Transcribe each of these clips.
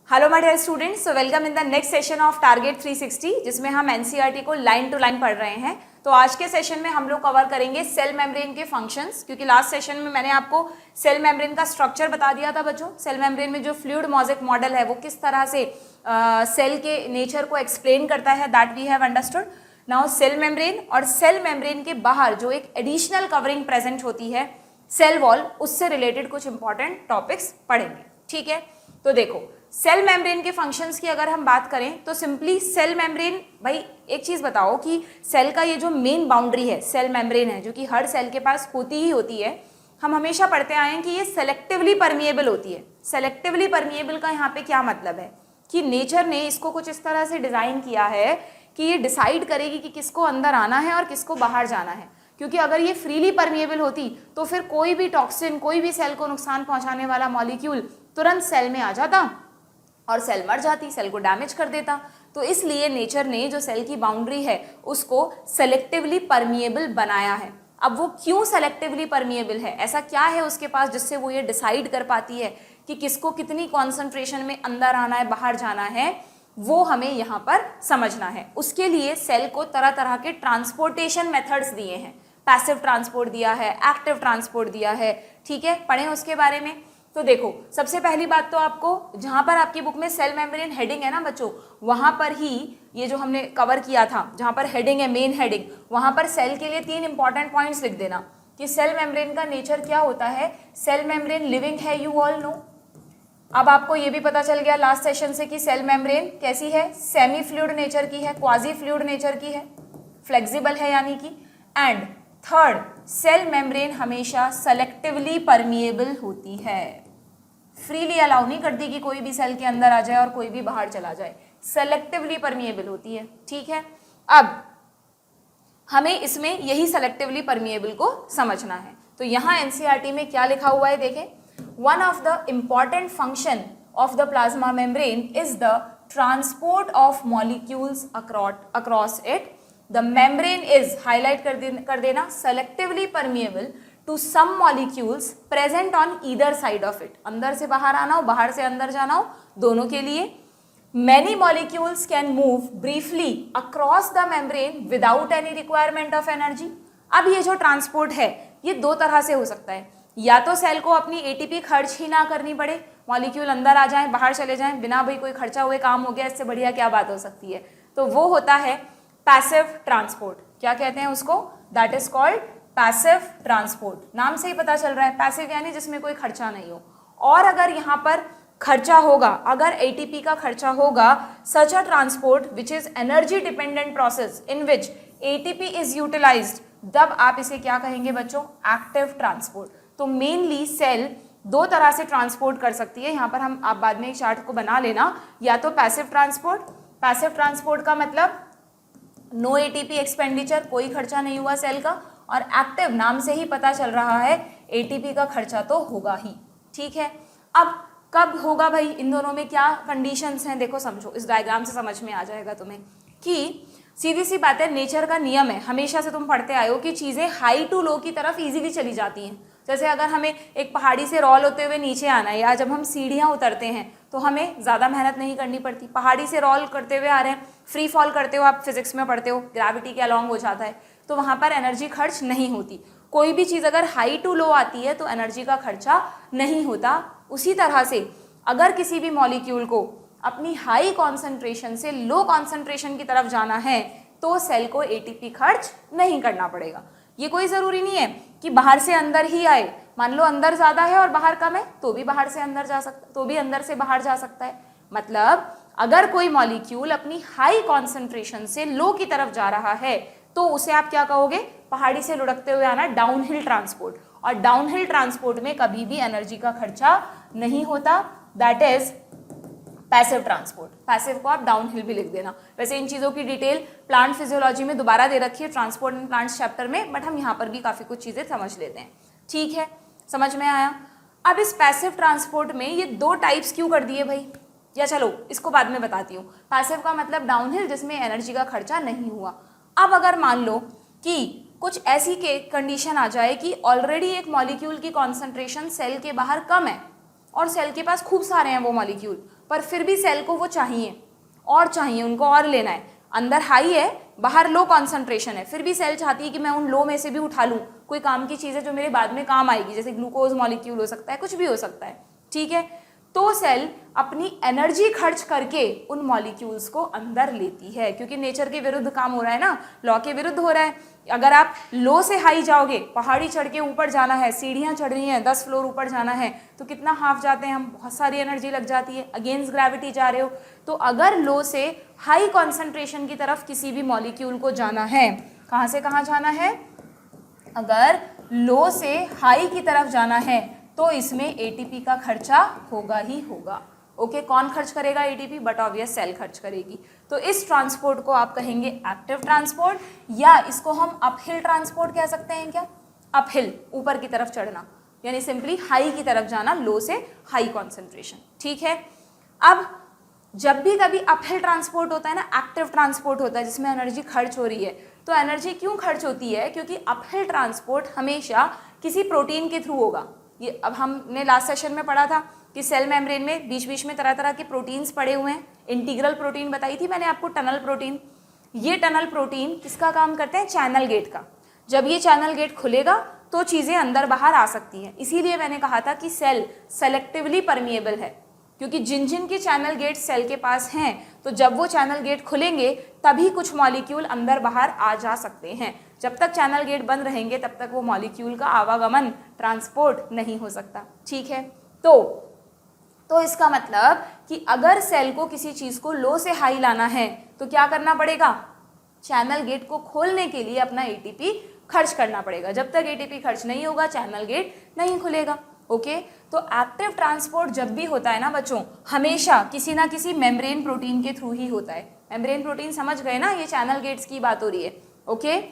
Hello my dear students, so welcome in the next session of target 360 जिसमें हम NCERT को line to line पढ़ रहे हैं। तो आज के सेशन में हम लोग कवर करेंगे सेल मेम्ब्रेन के फंक्शंस, क्योंकि लास्ट सेशन में मैंने आपको सेल मेम्ब्रेन का स्ट्रक्चर बता दिया था बच्चों। सेल मेम्ब्रेन में जो फ्लूइड मोज़ेक मॉडल है वो किस तरह से सेल के नेचर को एक्सप्लेन करता है, that we have understood. Now cell membrane और सेल मेम्ब्रेन के बाहर जो एक एडिशनल कवरिंग प्रेजेंट होती है सेल वॉल, उससे रिलेटेड कुछ इंपॉर्टेंट टॉपिक्स पढ़ेंगे। ठीक है, तो देखो सेल मेम्ब्रेन के फंक्शंस की अगर हम बात करें तो सिंपली सेल मेम्ब्रेन, भाई एक चीज बताओ कि सेल का ये जो मेन बाउंड्री है सेल मेम्ब्रेन है, जो कि हर सेल के पास होती ही होती है, हम हमेशा पढ़ते आए हैं कि ये सेलेक्टिवली परमिएबल होती है। सेलेक्टिवली परमिएबल का यहाँ पे क्या मतलब है कि नेचर ने इसको कुछ इस तरह से डिजाइन किया है कि ये डिसाइड करेगी कि किसको अंदर आना है और किसको बाहर जाना है। क्योंकि अगर ये फ्रीली परमिएबल होती तो फिर कोई भी टॉक्सिन, कोई भी सेल को नुकसान पहुंचाने वाला मॉलिक्यूल तुरंत सेल में आ जाता और सेल मर जाती, सेल को डैमेज कर देता। तो इसलिए नेचर ने जो सेल की बाउंड्री है उसको सेलेक्टिवली परमिएबल बनाया है। अब वो क्यों सेलेक्टिवली परमिएबल है, ऐसा क्या है उसके पास जिससे वो ये डिसाइड कर पाती है कि किसको कितनी कॉन्सेंट्रेशन में अंदर आना है, बाहर जाना है, वो हमें यहाँ पर समझना है। उसके लिए सेल को तरह तरह के ट्रांसपोर्टेशन मेथड्स दिए हैं। पैसिव ट्रांसपोर्ट दिया है, एक्टिव ट्रांसपोर्ट दिया है। ठीक है, पढ़ें उसके बारे में। तो देखो सबसे पहली बात तो आपको जहां पर आपकी बुक में सेल मेम्ब्रेन हेडिंग है ना बच्चों, वहां पर ही ये जो हमने कवर किया था, जहां पर हेडिंग है मेन हेडिंग, वहां पर सेल के लिए 3 इंपॉर्टेंट पॉइंट्स लिख देना कि सेल मेम्ब्रेन का नेचर क्या होता है। सेल मेम्ब्रेन लिविंग है, यू ऑल नो। अब आपको ये भी पता चल गया लास्ट सेशन से कि सेल मेम्ब्रेन कैसी है, सेमी फ्लूइड नेचर की है, क्वाजी फ्लूइड नेचर की है, फ्लेक्सिबल है यानी कि। एंड थर्ड, सेल मेम्ब्रेन हमेशा सेलेक्टिवली परमिएबल होती है, फ्रीली अलाउ नहीं करती कि कोई भी सेल के अंदर आ जाए और कोई भी बाहर चला जाए, सेलेक्टिवली परमिएबल होती है। ठीक है, अब हमें इसमें यही सेलेक्टिवली परमिएबल को समझना है। तो यहाँ एनसीईआरटी में क्या लिखा हुआ है देखें, one of the important function of the plasma membrane is the transport of molecules across it. The membrane is, highlight कर देना, selectively permeable to some molecules present on either side of it। अंदर से बाहर आना हो, बाहर से अंदर जाना हो, दोनों के लिए। Many molecules can move briefly across the membrane without any requirement of energy। अब ये जो ट्रांसपोर्ट है ये दो तरह से हो सकता है, या तो सेल को अपनी एटीपी खर्च ही ना करनी पड़े, मॉलिक्यूल अंदर आ जाएं, बाहर चले जाएं, बिना भाई कोई खर्चा हुए काम हो गया, इससे बढ़िया क्या बात हो सकती है। तो वो होता है पैसिव ट्रांसपोर्ट। क्या कहते हैं उसको, that is called passive transport. नाम से ही पता चल रहा है, पैसिव यानी जिसमें कोई खर्चा नहीं हो। और अगर यहाँ पर खर्चा होगा, अगर एटीपी का खर्चा होगा, such a transport which is energy dependent process in which ATP is utilised, तब आप इसे क्या कहेंगे बच्चों, एक्टिव ट्रांसपोर्ट। तो मेनली सेल दो तरह से ट्रांसपोर्ट कर सकती है। यहाँ पर हम, आप बाद में एक चार्ट को बना लेना, या तो पैसिव ट्रांसपोर्ट, पैसिव ट्रांसपोर्ट का मतलब नो एटीपी एक्सपेंडिचर, कोई खर्चा नहीं हुआ सेल का, और एक्टिव नाम से ही पता चल रहा है एटीपी का खर्चा तो होगा ही। ठीक है, अब कब होगा भाई, इन दोनों में क्या कंडीशंस हैं, देखो समझो, इस डायग्राम से समझ में आ जाएगा तुम्हें कि सीधी सी बात है, नेचर का नियम है, हमेशा से तुम पढ़ते आए हो कि चीजें हाई टू लो की तरफ इजीली चली जाती हैं। जैसे अगर हमें एक पहाड़ी से रॉल होते हुए नीचे आना है, या जब हम सीढ़ियां उतरते हैं तो हमें ज़्यादा मेहनत नहीं करनी पड़ती। पहाड़ी से रॉल करते हुए आ रहे हैं, फ्री फॉल करते हो, आप फिजिक्स में पढ़ते हो, ग्रेविटी के अलॉन्ग हो जाता है, तो वहाँ पर एनर्जी खर्च नहीं होती। कोई भी चीज़ अगर हाई टू लो आती है तो एनर्जी का खर्चा नहीं होता। उसी तरह से अगर किसी भी मॉलिक्यूल को अपनी हाई कॉन्सेंट्रेशन से लो कॉन्सेंट्रेशन की तरफ जाना है तो सेल को एटीपी खर्च नहीं करना पड़ेगा। ये कोई ज़रूरी नहीं है कि बाहर से अंदर ही आए, मान लो अंदर ज़्यादा है और बाहर कम है तो भी बाहर से अंदर जा सकता, तो भी अंदर से बाहर जा सकता है। मतलब अगर कोई मॉलिक्यूल अपनी हाई कॉन्सेंट्रेशन से लो की तरफ जा रहा है तो उसे आप क्या कहोगे, पहाड़ी से लुढ़कते हुए आना, डाउनहिल ट्रांसपोर्ट। और डाउनहिल ट्रांसपोर्ट में कभी भी एनर्जी का खर्चा नहीं होता, that is passive transport. Passive को आप डाउनहिल भी लिख देना। वैसे इन चीज़ों की डिटेल प्लांट फिजियोलॉजी में दोबारा दे रखी है, ट्रांसपोर्ट इन प्लांट्स चैप्टर में, बट हम यहाँ पर भी काफ़ी कुछ चीज़ें समझ लेते हैं। ठीक है, समझ में आया। अब इस पैसिव ट्रांसपोर्ट में ये दो टाइप्स क्यों कर दिए भाई, या चलो इसको बाद में बताती हूँ। पैसिव का मतलब डाउनहिल, जिसमें एनर्जी का खर्चा नहीं हुआ। अब अगर मान लो कि कुछ ऐसी के कंडीशन आ जाए कि ऑलरेडी एक मॉलिक्यूल की कॉन्सेंट्रेशन सेल के बाहर कम है और सेल के पास खूब सारे हैं वो मॉलिक्यूल, पर फिर भी सेल को वो चाहिए और चाहिए, उनको और लेना है। अंदर हाई है, बाहर लो कॉन्सेंट्रेशन है, फिर भी सेल चाहती है कि मैं उन लो में से भी उठा लूँ, कोई काम की चीज़ है जो मेरे बाद में काम आएगी, जैसे ग्लूकोज मॉलिक्यूल हो सकता है, कुछ भी हो सकता है, ठीक है। तो सेल अपनी एनर्जी खर्च करके उन मॉलिक्यूल्स को अंदर लेती है, क्योंकि नेचर के विरुद्ध काम हो रहा है ना, लॉ के विरुद्ध हो रहा है। अगर आप लो से हाई जाओगे, पहाड़ी चढ़ के ऊपर जाना है, सीढ़ियाँ चढ़नी है, 10 फ्लोर ऊपर जाना है, तो कितना हाफ जाते हैं हम, बहुत सारी एनर्जी लग जाती है, अगेंस्ट ग्रेविटी जा रहे हो। तो अगर लो से हाई कॉन्सेंट्रेशन की तरफ किसी भी मॉलिक्यूल को जाना है, कहाँ से कहाँ जाना है, अगर लो से हाई की तरफ जाना है तो इसमें एटीपी का खर्चा होगा ही होगा। ओके, कौन खर्च करेगा एटीपी, बट ऑब्वियस सेल खर्च करेगी। तो इस ट्रांसपोर्ट को आप कहेंगे एक्टिव ट्रांसपोर्ट, या इसको हम अपहिल ट्रांसपोर्ट कह सकते हैं क्या, अपहिल, ऊपर की तरफ चढ़ना, यानी सिंपली हाई की तरफ जाना, लो से हाई कॉन्सेंट्रेशन, ठीक है। अब जब भी कभी अपहिल ट्रांसपोर्ट होता है ना, एक्टिव ट्रांसपोर्ट होता है जिसमें एनर्जी खर्च हो रही है, तो एनर्जी क्यों खर्च होती है, क्योंकि अपहिल ट्रांसपोर्ट हमेशा किसी प्रोटीन के थ्रू होगा। ये अब हमने लास्ट सेशन में पढ़ा था कि सेल मेम्ब्रेन में बीच बीच में तरह तरह के प्रोटीन्स पड़े हुए हैं। इंटीग्रल प्रोटीन बताई थी मैंने आपको, टनल प्रोटीन। ये टनल प्रोटीन किसका काम करते हैं, चैनल गेट का। जब ये चैनल गेट खुलेगा तो चीज़ें अंदर बाहर आ सकती हैं। इसीलिए मैंने कहा था कि सेल सेलेक्टिवली परमिएबल है, क्योंकि जिन जिन के चैनल गेट सेल के पास हैं, तो जब वो चैनल गेट खुलेंगे तभी कुछ मॉलिक्यूल अंदर बाहर आ जा सकते हैं। जब तक चैनल गेट बंद रहेंगे तब तक वो मॉलिक्यूल का आवागमन, ट्रांसपोर्ट नहीं हो सकता, ठीक है। तो इसका मतलब कि अगर सेल को किसी चीज़ को लो से हाई लाना है तो क्या करना पड़ेगा, चैनल गेट को खोलने के लिए अपना एटीपी खर्च करना पड़ेगा। जब तक एटीपी खर्च नहीं होगा चैनल गेट नहीं खुलेगा। ओके, तो एक्टिव ट्रांसपोर्ट जब भी होता है ना बच्चों, हमेशा किसी ना किसी मेम्ब्रेन प्रोटीन के थ्रू ही होता है। मेम्ब्रेन प्रोटीन समझ गए ना, ये चैनल गेट्स की बात हो रही है। ओके,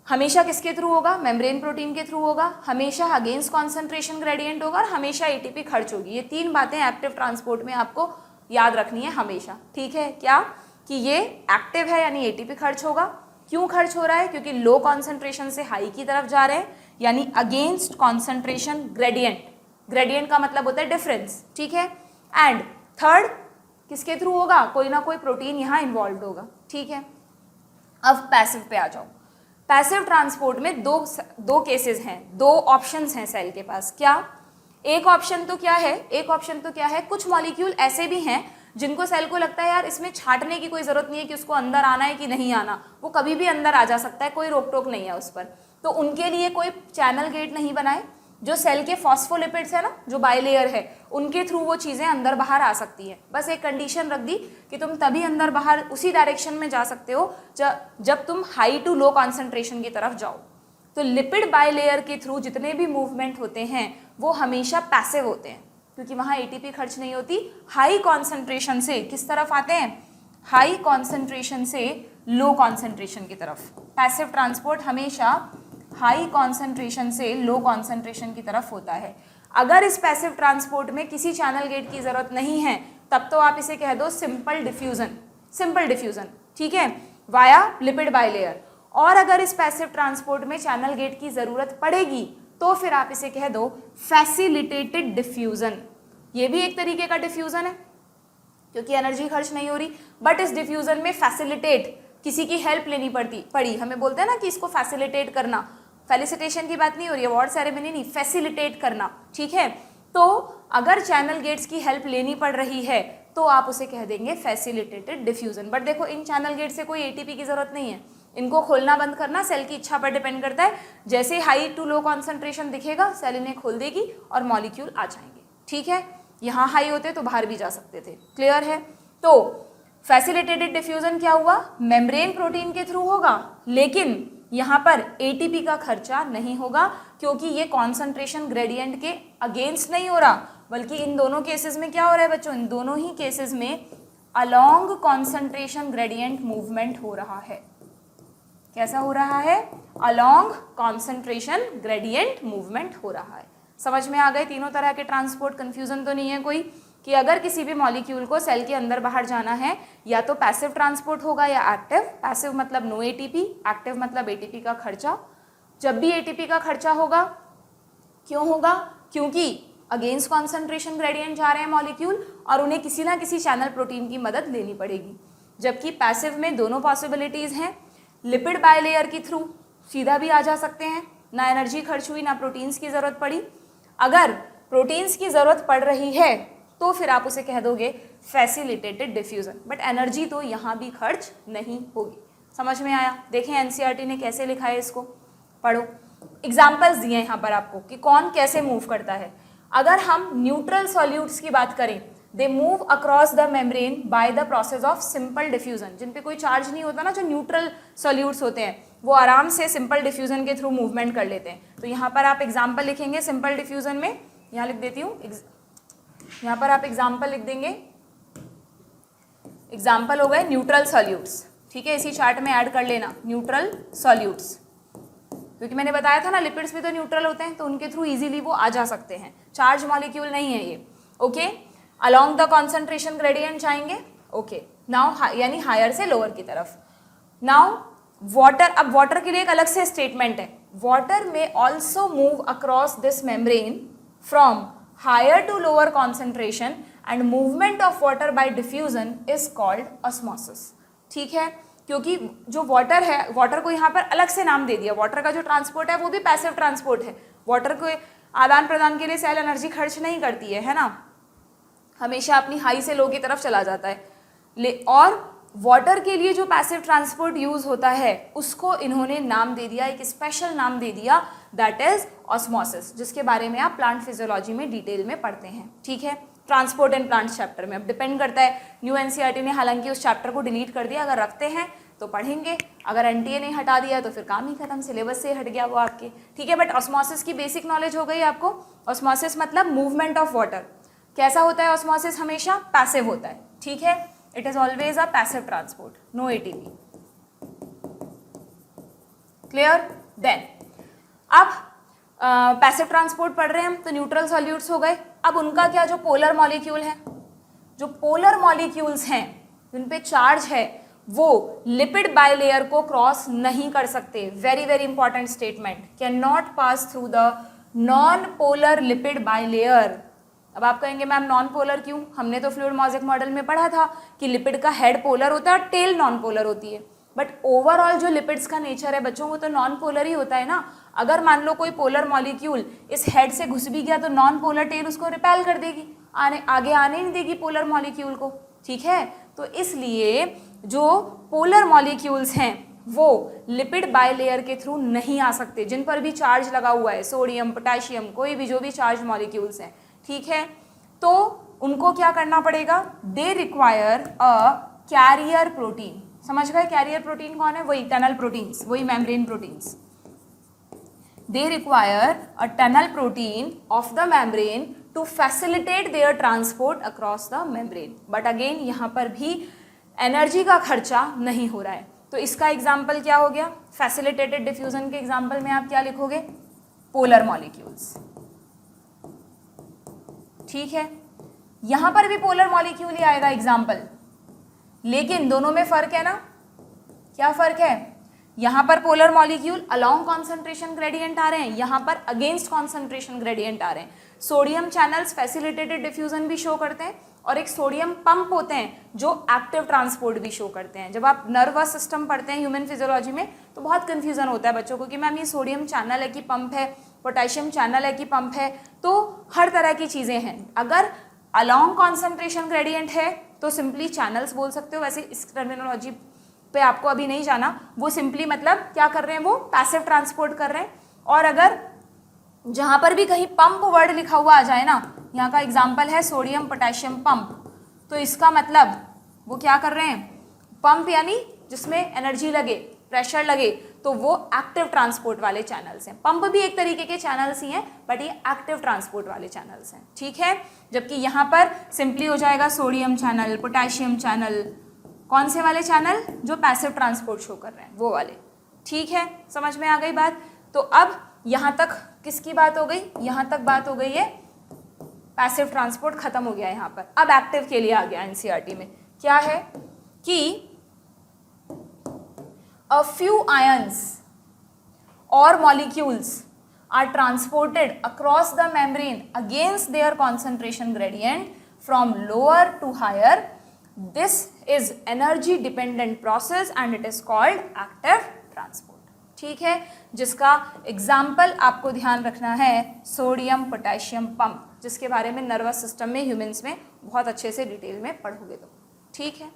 हमेशा किसके थ्रू होगा, मेम्ब्रेन प्रोटीन के थ्रू होगा, हमेशा अगेंस्ट कॉन्सेंट्रेशन ग्रेडियंट होगा, और हमेशा एटीपी खर्च होगी। ये तीन बातें एक्टिव ट्रांसपोर्ट में आपको याद रखनी है हमेशा, ठीक है। क्या कि ये एक्टिव है यानी एटीपी खर्च होगा। क्यों खर्च हो रहा है, क्योंकि लो कॉन्सेंट्रेशन से हाई की तरफ जा रहे हैं, यानी अगेंस्ट कॉन्सेंट्रेशन ग्रेडियंट। ग्रेडियंट का मतलब होता है डिफरेंस, ठीक है। एंड थर्ड किसके थ्रू होगा, कोई ना कोई प्रोटीन यहाँ इन्वॉल्व होगा, ठीक है। अब पैसिव पे आ जाओ। पैसिव ट्रांसपोर्ट में दो केसेस हैं, दो ऑप्शंस हैं सेल के पास। क्या, एक ऑप्शन तो क्या है, कुछ मॉलिक्यूल ऐसे भी हैं जिनको सेल को लगता है यार इसमें छांटने की कोई ज़रूरत नहीं है कि उसको अंदर आना है कि नहीं आना, वो कभी भी अंदर आ जा सकता है, कोई रोक टोक नहीं है उस पर। तो उनके लिए कोई चैनल गेट नहीं बनाए, जो सेल के फॉस्फोलिपिड्स है ना, जो बाइलेयर है, उनके थ्रू वो चीज़ें अंदर बाहर आ सकती हैं। बस एक कंडीशन रख दी कि तुम तभी अंदर बाहर उसी डायरेक्शन में जा सकते हो जब तुम हाई टू लो कॉन्सेंट्रेशन की तरफ जाओ। तो लिपिड बाइलेयर के थ्रू जितने भी मूवमेंट होते हैं वो हमेशा पैसिव होते हैं, क्योंकि वहाँ एटीपी खर्च नहीं होती। हाई कॉन्सेंट्रेशन से किस तरफ आते हैं, हाई कॉन्सेंट्रेशन से लो कॉन्सेंट्रेशन की तरफ। पैसिव ट्रांसपोर्ट हमेशा हाई कॉन्सेंट्रेशन से लो कॉन्सेंट्रेशन की तरफ होता है। अगर इस पैसिव ट्रांसपोर्ट में किसी चैनल गेट की ज़रूरत नहीं है तब तो आप इसे कह दो सिंपल डिफ्यूज़न, ठीक है, वाया लिपिड बाइलेयर। और अगर इस पैसिव ट्रांसपोर्ट में चैनल गेट की ज़रूरत पड़ेगी तो फिर आप इसे कह दो फैसिलिटेटेड डिफ्यूज़न। ये भी एक तरीके का डिफ्यूज़न है, क्योंकि एनर्जी खर्च नहीं हो रही, बट इस डिफ्यूज़न में फैसिलिटेट, किसी की हेल्प लेनी पड़ी। हमें बोलते हैं ना कि इसको फैसिलिटेट करना, फेलिसिटेशन की बात नहीं हो रही है, अवार्ड सेरेमनी नहीं, फैसिलिटेट करना, ठीक है। तो अगर चैनल गेट्स की हेल्प लेनी पड़ रही है तो आप उसे कह देंगे फैसिलिटेटेड डिफ्यूज़न। बट देखो, इन चैनल गेट से कोई एटीपी की ज़रूरत नहीं है, इनको खोलना बंद करना सेल की इच्छा पर डिपेंड करता है। जैसे हाई टू लो कॉन्सेंट्रेशन दिखेगा, सेल इन्हें खोल देगी और मॉलिक्यूल आ जाएंगे, ठीक है। यहाँ हाई होते तो बाहर भी जा सकते थे, क्लियर है। तो फैसिलिटेटेड डिफ्यूज़न क्या हुआ, मेम्ब्रेन प्रोटीन के थ्रू होगा, लेकिन यहाँ पर एटीपी का खर्चा नहीं होगा, क्योंकि ये कॉन्सेंट्रेशन ग्रेडियंट के अगेंस्ट नहीं हो रहा, बल्कि इन दोनों केसेस में क्या हो रहा है बच्चों, इन दोनों ही केसेस में अलोंग कॉन्सेंट्रेशन ग्रेडियंट मूवमेंट हो रहा है। कैसा हो रहा है, अलोंग कॉन्सेंट्रेशन ग्रेडियंट मूवमेंट हो रहा है। समझ में आ गए तीनों तरह के ट्रांसपोर्ट, कंफ्यूजन तो नहीं है कोई, कि अगर किसी भी मॉलिक्यूल को सेल के अंदर बाहर जाना है या तो पैसिव ट्रांसपोर्ट होगा या एक्टिव। पैसिव मतलब नो एटीपी, एक्टिव मतलब एटीपी का खर्चा। जब भी एटीपी का खर्चा होगा, क्यों होगा, क्योंकि अगेंस्ट कॉन्सेंट्रेशन ग्रेडियंट जा रहे हैं मॉलिक्यूल, और उन्हें किसी ना किसी चैनल प्रोटीन की मदद लेनी पड़ेगी। जबकि पैसिव में दोनों पॉसिबिलिटीज़ हैं, लिपिड बायलेयर के थ्रू सीधा भी आ जा सकते हैं, ना एनर्जी खर्च हुई ना प्रोटीन्स की ज़रूरत पड़ी। अगर प्रोटीन्स की ज़रूरत पड़ रही है तो फिर आप उसे कह दोगे फैसिलिटेटेड डिफ्यूज़न, बट एनर्जी तो यहाँ भी खर्च नहीं होगी। समझ में आया? देखें एनसीईआरटी ने कैसे लिखा है, इसको पढ़ो। एग्जाम्पल्स दिए यहाँ पर आपको कि कौन कैसे मूव करता है। अगर हम न्यूट्रल सॉल्यूट्स की बात करें, they move across the membrane by the process of simple diffusion. जिन पे कोई चार्ज नहीं होता ना, जो न्यूट्रल सॉल्यूट्स होते हैं, वो आराम से सिंपल डिफ्यूजन के थ्रू मूवमेंट कर लेते हैं। तो यहाँ पर आप एग्जाम्पल लिखेंगे सिंपल डिफ्यूजन में, यहाँ लिख देती हूँ, यहाँ पर आप एग्जाम्पल लिख देंगे। एग्जाम्पल हो गए न्यूट्रल सॉल्यूट्स, ठीक है, इसी चार्ट में ऐड कर लेना न्यूट्रल सॉल्यूट्स, क्योंकि मैंने बताया था ना लिपिड्स भी तो न्यूट्रल होते हैं, तो उनके थ्रू इजीली वो आ जा सकते हैं, चार्ज मॉलिक्यूल नहीं है ये। Okay, along the concentration gradient जाएंगे। ओके, नाउ यानी हायर से लोअर की तरफ। नाउ वाटर, अब वाटर के लिए एक अलग से स्टेटमेंट है, वाटर में also move across this membrane from higher to lower concentration and movement of water by diffusion is called osmosis. ठीक है, क्योंकि जो वाटर है, वाटर को यहाँ पर अलग से नाम दे दिया। वाटर का जो ट्रांसपोर्ट है वो भी पैसिव ट्रांसपोर्ट है। वाटर को आदान प्रदान के लिए सेल एनर्जी खर्च नहीं करती है ना, हमेशा अपनी हाई से लो की तरफ चला जाता है। और वाटर के लिए जो पैसिव ट्रांसपोर्ट यूज होता है उसको इन्होंने नाम दे दिया, एक स्पेशल नाम दे दिया, दैट इज ऑस्मोसिस, जिसके बारे में आप प्लांट फिजियोलॉजी में डिटेल में पढ़ते हैं। ठीक है, ट्रांसपोर्ट एंड प्लांट चैप्टर में। अब डिपेंड करता है, न्यू एनसीईआरटी ने हालांकि उस चैप्टर को डिलीट कर दिया, अगर रखते हैं तो पढ़ेंगे, अगर एनटीए ने हटा दिया तो फिर काम ही खत्म, सिलेबस से हट गया वो आपके। ठीक है, बट ऑस्मोसिस की बेसिक नॉलेज हो गई आपको। ऑस्मोसिस मतलब मूवमेंट ऑफ वाटर। कैसा होता है ऑस्मोसिस? हमेशा पैसिव होता है। ठीक है, it is always a passive transport, no ATP. Clear? Then अब पैसिव ट्रांसपोर्ट पढ़ रहे हैं हम, तो न्यूट्रल सॉल्यूट्स हो गए। अब उनका क्या, जो पोलर मॉलिक्यूल है, जो पोलर मॉलिक्यूल्स हैं जिन पे चार्ज है, वो लिपिड बायलेयर को क्रॉस नहीं कर सकते। Very very important statement, can not pass through the non polar lipid bilayer. अब आप कहेंगे मैम नॉन पोलर क्यों? हमने तो फ्लूइड मोज़ेक मॉडल में पढ़ा था कि लिपिड का हेड पोलर होता है और टेल नॉन पोलर होती है, बट ओवरऑल जो लिपिड्स का नेचर है बच्चों वो तो नॉन पोलर ही होता है ना। अगर मान लो कोई पोलर मॉलिक्यूल इस हेड से घुस भी गया तो नॉन पोलर टेल उसको रिपेल कर देगी, आगे आने नहीं देगी पोलर मॉलिक्यूल को। ठीक है, तो इसलिए जो पोलर मॉलिक्यूल्स हैं वो लिपिड बायलेयर के थ्रू नहीं आ सकते, जिन पर भी चार्ज लगा हुआ है, सोडियम, पोटेशियम, कोई भी जो भी चार्ज मॉलिक्यूल्स हैं। ठीक है, तो उनको क्या करना पड़ेगा? They require a carrier protein. समझ गए कैरियर प्रोटीन कौन है? वही टनल प्रोटीन्स, वही membrane proteins. They require a tunnel protein of the membrane to facilitate their transport across the membrane. But again यहाँ पर भी एनर्जी का खर्चा नहीं हो रहा है। तो इसका एग्जाम्पल क्या हो गया? फैसिलिटेटेड डिफ्यूजन के एग्जाम्पल में आप क्या लिखोगे? Polar molecules. ठीक है, यहां पर भी पोलर मॉलिक्यूल ही आएगा एग्जाम्पल, लेकिन दोनों में फर्क है ना। क्या फर्क है? यहां पर polar molecule along concentration gradient आ रहे हैं, यहां पर अगेंस्ट कॉन्सेंट्रेशन ग्रेडियंट आ रहे हैं। सोडियम चैनल्स फैसिलिटेटेड डिफ्यूजन भी शो करते हैं और एक सोडियम पंप होते हैं जो एक्टिव ट्रांसपोर्ट भी शो करते हैं। जब आप नर्वस सिस्टम पढ़ते हैं ह्यूमन फिजियोलॉजी में तो बहुत कंफ्यूजन होता है बच्चों को कि मैम ये सोडियम चैनल है कि पंप है, पोटेशियम चैनल है कि पंप है, तो हर तरह की चीज़ें हैं। अगर अलोंग कॉन्सेंट्रेशन ग्रेडियंट है तो सिंपली चैनल्स बोल सकते हो, वैसे इस टर्मिनोलॉजी पे आपको अभी नहीं जाना। वो सिंपली मतलब क्या कर रहे हैं, वो पैसिव ट्रांसपोर्ट कर रहे हैं। और अगर जहां पर भी कहीं पंप वर्ड लिखा हुआ आ जाए ना, यहाँ का एग्जाम्पल है सोडियम पोटेशियम पंप, तो इसका मतलब वो क्या कर रहे हैं? पंप यानी जिसमें एनर्जी लगे, प्रेशर लगे, तो वो एक्टिव ट्रांसपोर्ट वाले चैनल्स हैं। पंप भी एक तरीके के चैनल्स ही हैं, बट ये एक्टिव ट्रांसपोर्ट वाले चैनल्स हैं। ठीक है, जबकि यहाँ पर सिंपली हो जाएगा सोडियम चैनल, पोटेशियम चैनल, कौन से वाले चैनल? जो पैसिव ट्रांसपोर्ट शो कर रहे हैं वो वाले। ठीक है, समझ में आ गई बात? तो अब यहाँ तक किसकी बात हो गई? यहाँ तक बात हो गई है पैसिव ट्रांसपोर्ट, खत्म हो गया यहाँ पर। अब एक्टिव के लिए आ गया एनसीईआरटी में। क्या है कि a few ions or molecules are transported across the membrane against their concentration gradient from lower to higher, this is energy dependent process and it is called active transport. ठीक है, जिसका एग्जाम्पल आपको ध्यान रखना है सोडियम पोटेशियम पंप, जिसके बारे में नर्वस सिस्टम में ह्यूमंस में बहुत अच्छे से डिटेल में पढ़ोगे तो। ठीक है।